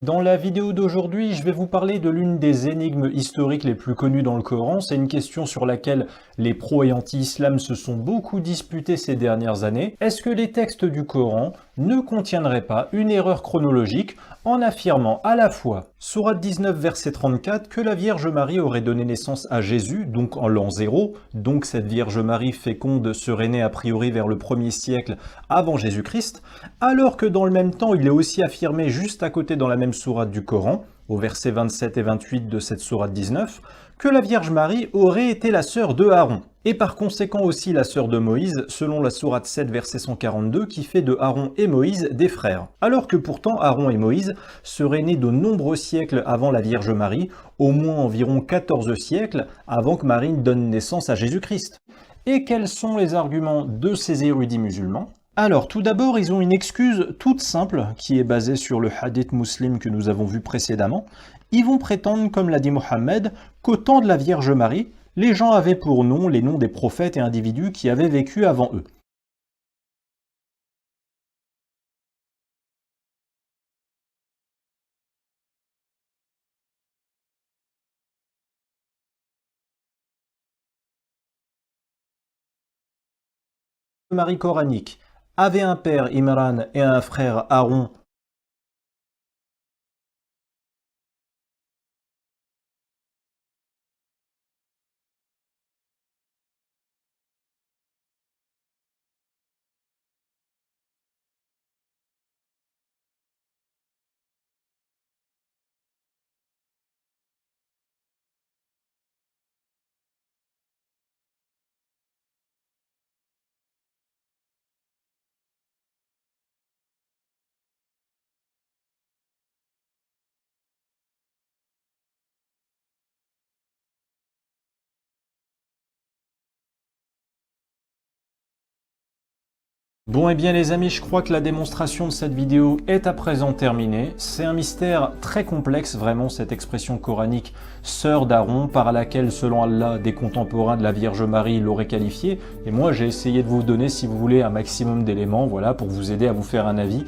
Dans la vidéo d'aujourd'hui, je vais vous parler de l'une des énigmes historiques les plus connues dans le Coran. C'est une question sur laquelle les pro et anti-islam se sont beaucoup disputés ces dernières années. Est-ce que les textes du Coran ne contiendraient pas une erreur chronologique en affirmant à la fois, sourate 19 verset 34, que la Vierge Marie aurait donné naissance à Jésus, donc en l'an 0, donc cette Vierge Marie féconde serait née a priori vers le 1er siècle avant Jésus-Christ, alors que dans le même temps, il est aussi affirmé juste à côté dans la même sourate du Coran, au verset 27 et 28 de cette sourate 19, que la Vierge Marie aurait été la sœur de Aaron, et par conséquent aussi la sœur de Moïse, selon la sourate 7 verset 142, qui fait de Aaron et Moïse des frères. Alors que pourtant Aaron et Moïse seraient nés de nombreux siècles avant la Vierge Marie, au moins environ 14 siècles avant que Marie donne naissance à Jésus-Christ. Et quels sont les arguments de ces érudits musulmans ? Alors, tout d'abord, ils ont une excuse toute simple, qui est basée sur le hadith muslim que nous avons vu précédemment. Ils vont prétendre, comme l'a dit Mohammed, qu'au temps de la Vierge Marie, les gens avaient pour nom les noms des prophètes et individus qui avaient vécu avant eux. Marie coranique avait un père Imran et un frère Aaron. Bon et bien les amis, je crois que la démonstration de cette vidéo est à présent terminée. C'est un mystère très complexe vraiment cette expression coranique sœur d'Aaron par laquelle selon Allah des contemporains de la Vierge Marie l'auraient qualifiée. Et moi j'ai essayé de vous donner si vous voulez un maximum d'éléments voilà, pour vous aider à vous faire un avis.